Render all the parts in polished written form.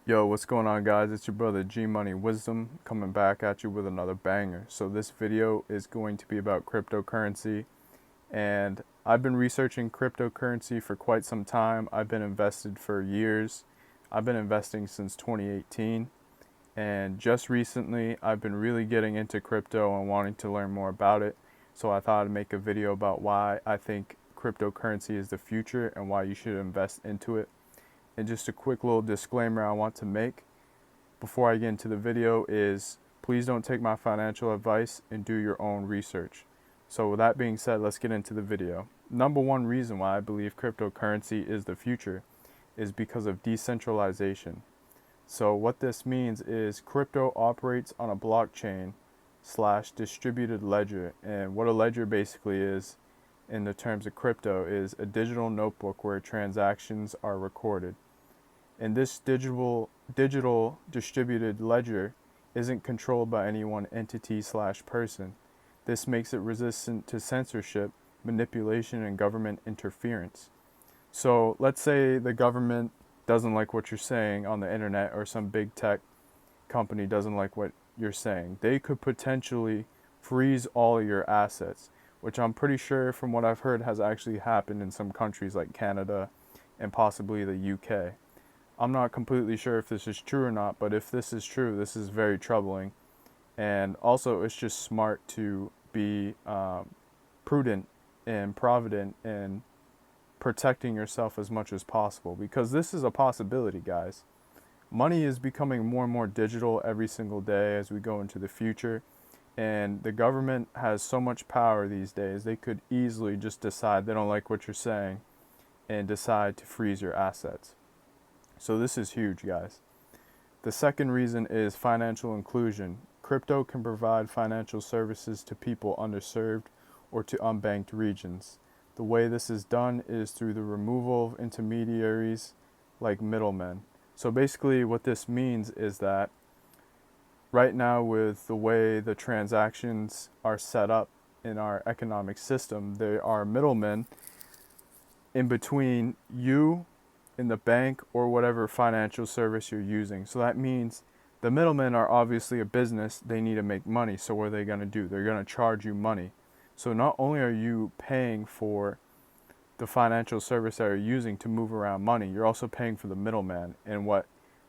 Yo, what's going on, guys? It's your brother G Money Wisdom coming back at you with another banger. So this video is going to be about cryptocurrency, and I've been researching cryptocurrency for quite some time. I've been invested for years. I've been investing since 2018, and just recently I've been really getting into crypto and wanting to learn more about it. So I thought I'd make a video about why I think cryptocurrency is the future and why you should invest into it. And just a quick little disclaimer I want to make before I get into the video is please don't take my financial advice and do your own research. So with that being said, let's get into the video. Number one reason why I believe cryptocurrency is the future is because of decentralization. So what this means is crypto operates on a blockchain slash distributed ledger. And what a ledger basically is in the terms of crypto is a digital notebook where transactions are recorded. And this digital distributed ledger isn't controlled by any one entity slash person. This makes it resistant to censorship, manipulation, and government interference. So let's say the government doesn't like what you're saying on the internet, or some big tech company doesn't like what you're saying. They could potentially freeze all of your assets, which I'm pretty sure from what I've heard has actually happened in some countries like Canada and possibly the UK. I'm not completely sure if this is true or not, but if this is true, this is very troubling. And also, it's just smart to be prudent and provident in protecting yourself as much as possible, because this is a possibility, guys. Money is becoming more and more digital every single day as we go into the future. And the government has so much power these days, they could easily just decide they don't like what you're saying and decide to freeze your assets. So this is huge, guys. The second reason is financial inclusion. Crypto can provide financial services to people underserved or to unbanked regions. The way this is done is through the removal of intermediaries like middlemen. So basically what this means is that right now, with the way the transactions are set up in our economic system, there are middlemen in between you in the bank or whatever financial service you're using. So that means the middlemen are obviously a business. They need to make money. So what are they going to do? They're going to charge you money. So not only are you paying for the financial service that you're using to move around money, you're also paying for the middleman. And what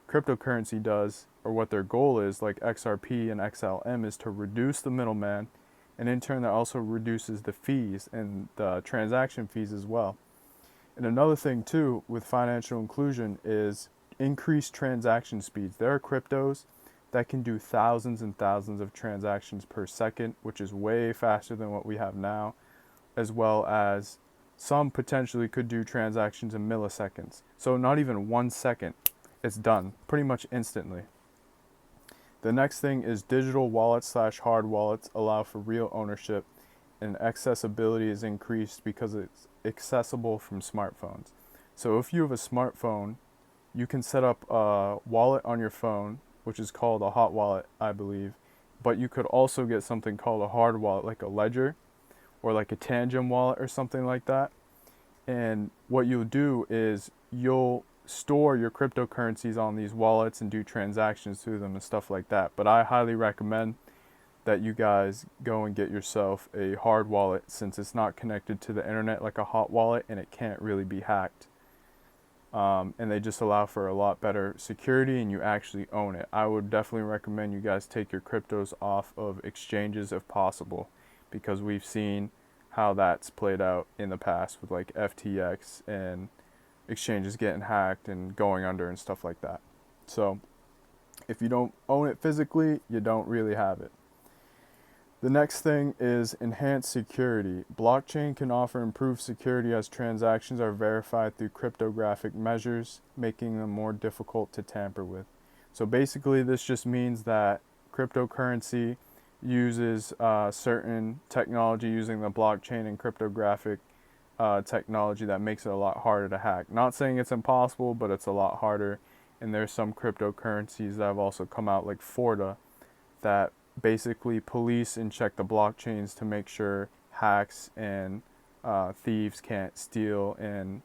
cryptocurrency does, or what their goal is, like XRP and XLM, is to reduce the middleman. And in turn, that also reduces the fees and the transaction fees as well. And another thing too with financial inclusion is increased transaction speeds. There are cryptos that can do thousands and thousands of transactions per second, which is way faster than what we have now, as well as some potentially could do transactions in milliseconds. So not even 1 second, it's done pretty much instantly. The next thing is digital wallets slash hard wallets allow for real ownership, and accessibility is increased because it's accessible from smartphones. So if you have a smartphone, you can set up a wallet on your phone, which is called a hot wallet, I believe. But you could also get something called a hard wallet, like a Ledger or like a Tangent wallet or something like that. And what you'll do is you'll store your cryptocurrencies on these wallets and do transactions through them and stuff like that. But I highly recommend that you guys go and get yourself a hard wallet, since it's not connected to the internet like a hot wallet and it can't really be hacked. And they just allow for a lot better security and you actually own it. I would definitely recommend you guys take your cryptos off of exchanges if possible, because we've seen how that's played out in the past with like FTX and exchanges getting hacked and going under and stuff like that. So if you don't own it physically, you don't really have it. The next thing is enhanced security. Blockchain can offer improved security as transactions are verified through cryptographic measures, making them more difficult to tamper with. So basically, this just means that cryptocurrency uses certain technology using the blockchain and cryptographic technology that makes it a lot harder to hack. Not saying it's impossible, but it's a lot harder. And there's some cryptocurrencies that have also come out, like Forda, that basically police and check the blockchains to make sure hacks and thieves can't steal and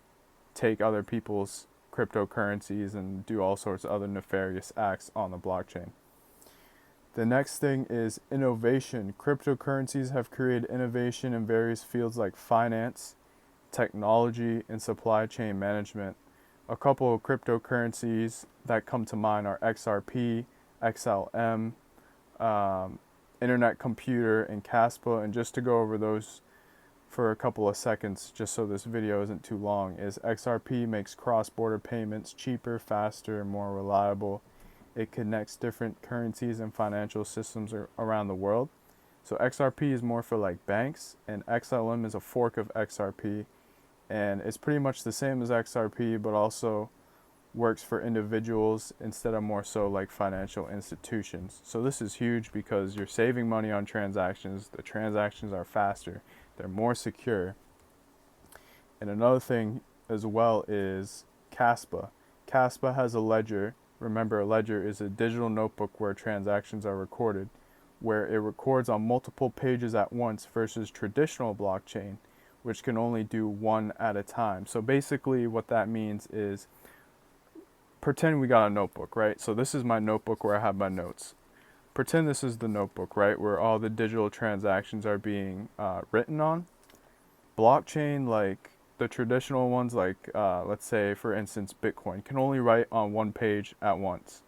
take other people's cryptocurrencies and do all sorts of other nefarious acts on the blockchain. The next thing is innovation. Cryptocurrencies have created innovation in various fields like finance, technology, and supply chain management. A couple of cryptocurrencies that come to mind are XRP, XLM, Internet Computer, and Kaspa. And just to go over those for a couple of seconds, just so this video isn't too long, is XRP makes cross-border payments cheaper, faster, and more reliable. It connects different currencies and financial systems around the world. So XRP is more for like banks, and XLM is a fork of XRP. And it's pretty much the same as XRP, but also works for individuals instead of more so like financial institutions. So this is huge because you're saving money on transactions. The transactions are faster. They're more secure. And another thing as well is Kaspa. Kaspa has a ledger. Remember, a ledger is a digital notebook where transactions are recorded, where it records on multiple pages at once versus traditional blockchain, which can only do one at a time. So basically what that means is, pretend we got a notebook, right? So this is my notebook where I have my notes. Pretend this is the notebook, right, where all the digital transactions are being written on. Blockchain, like the traditional ones, like let's say, for instance, Bitcoin, can only write on one page at once.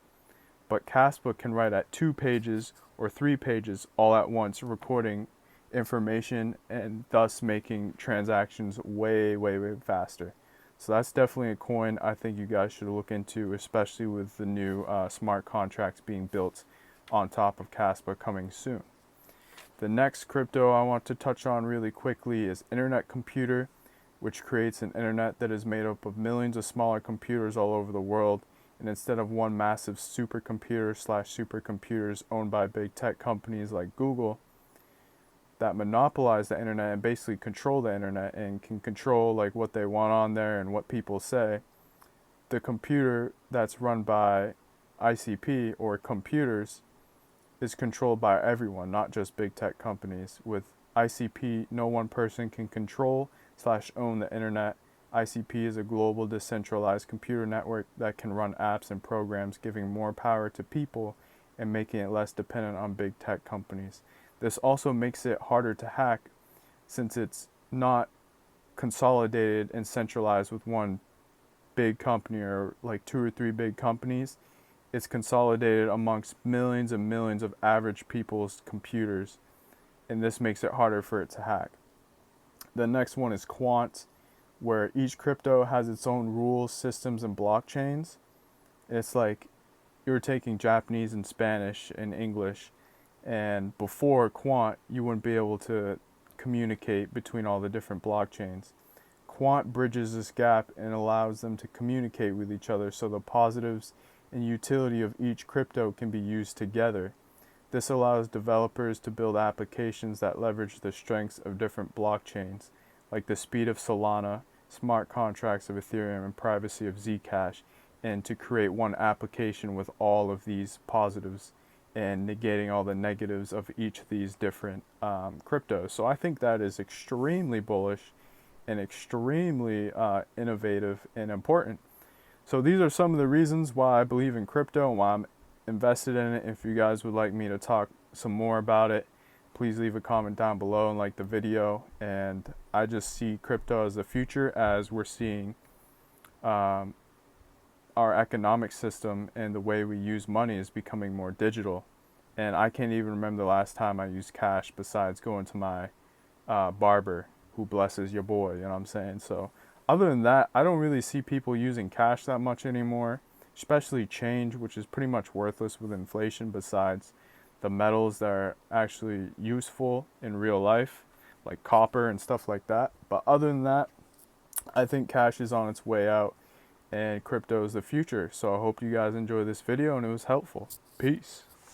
But Kaspa can write at 2 pages or 3 pages all at once, recording information and thus making transactions way, way, way faster. So that's definitely a coin I think you guys should look into, especially with the new smart contracts being built on top of Kaspa coming soon. The next crypto I want to touch on really quickly is Internet Computer, which creates an internet that is made up of millions of smaller computers all over the world. And instead of one massive supercomputers owned by big tech companies like Google that monopolize the internet and basically control the internet and can control like what they want on there and what people say, the computer that's run by ICP or computers is controlled by everyone, not just big tech companies. With ICP, no one person can control/own the internet. ICP is a global decentralized computer network that can run apps and programs, giving more power to people and making it less dependent on big tech companies. This also makes it harder to hack since it's not consolidated and centralized with one big company or like 2 or 3 big companies. It's consolidated amongst millions and millions of average people's computers, and this makes it harder for it to hack. The next one is Quant, where each crypto has its own rules, systems, and blockchains. It's like you're taking Japanese and Spanish and English, and before Quant, you wouldn't be able to communicate between all the different blockchains. Quant bridges this gap and allows them to communicate with each other, so the positives and utility of each crypto can be used together. This allows developers to build applications that leverage the strengths of different blockchains, like the speed of Solana, smart contracts of Ethereum, and privacy of Zcash, and to create one application with all of these positives and negating all the negatives of each of these different cryptos. So I think that is extremely bullish and extremely innovative and important. So these are some of the reasons why I believe in crypto and why I'm invested in it. If you guys would like me to talk some more about it, please leave a comment down below and like the video. And I just see crypto as the future, as we're seeing our economic system and the way we use money is becoming more digital. And I can't even remember the last time I used cash besides going to my barber, who blesses your boy, you know what I'm saying? So other than that, I don't really see people using cash that much anymore, especially change, which is pretty much worthless with inflation, besides the metals that are actually useful in real life, like copper and stuff like that. But other than that, I think cash is on its way out and crypto is the future. So I hope you guys enjoy this video and it was helpful. Peace.